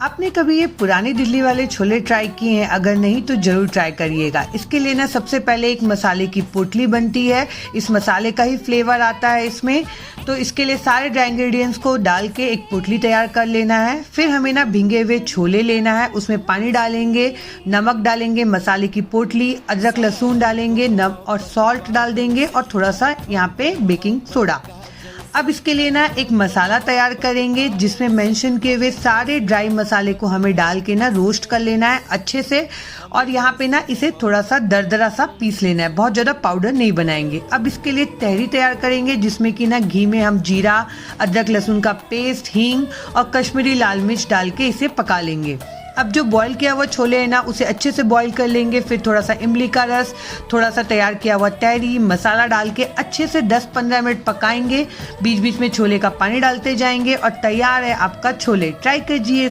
आपने कभी ये पुरानी दिल्ली वाले छोले ट्राई किए हैं? अगर नहीं तो ज़रूर ट्राई करिएगा। इसके लिए ना सबसे पहले एक मसाले की पोटली बनती है। इस मसाले का ही फ्लेवर आता है इसमें। तो इसके लिए सारे ड्राई इंग्रेडिएंट्स को डाल के एक पोटली तैयार कर लेना है। फिर हमें ना भींगे हुए छोले लेना है, उसमें पानी डालेंगे, नमक डालेंगे, मसाले की पोटली, अदरक लहसुन डालेंगे, नमक और सॉल्ट डाल देंगे और थोड़ा सा यहाँ पे बेकिंग सोडा। अब इसके लिए ना एक मसाला तैयार करेंगे जिसमें मेंशन किए हुए सारे ड्राई मसाले को हमें डाल के ना रोस्ट कर लेना है अच्छे से। और यहाँ पे ना इसे थोड़ा सा दरदरा सा पीस लेना है, बहुत ज़्यादा पाउडर नहीं बनाएंगे। अब इसके लिए तहरी तैयार करेंगे जिसमें कि ना घी में हम जीरा, अदरक लहसुन का पेस्ट, हींग और कश्मीरी लाल मिर्च डाल के इसे पका लेंगे। अब जो बॉईल किया हुआ छोले है ना उसे अच्छे से बॉईल कर लेंगे। फिर थोड़ा सा इमली का रस, थोड़ा सा तैयार किया हुआ तहरी, मसाला डाल के अच्छे से 10-15 मिनट पकाएंगे। बीच बीच में छोले का पानी डालते जाएंगे और तैयार है आपका छोले। ट्राई कीजिए।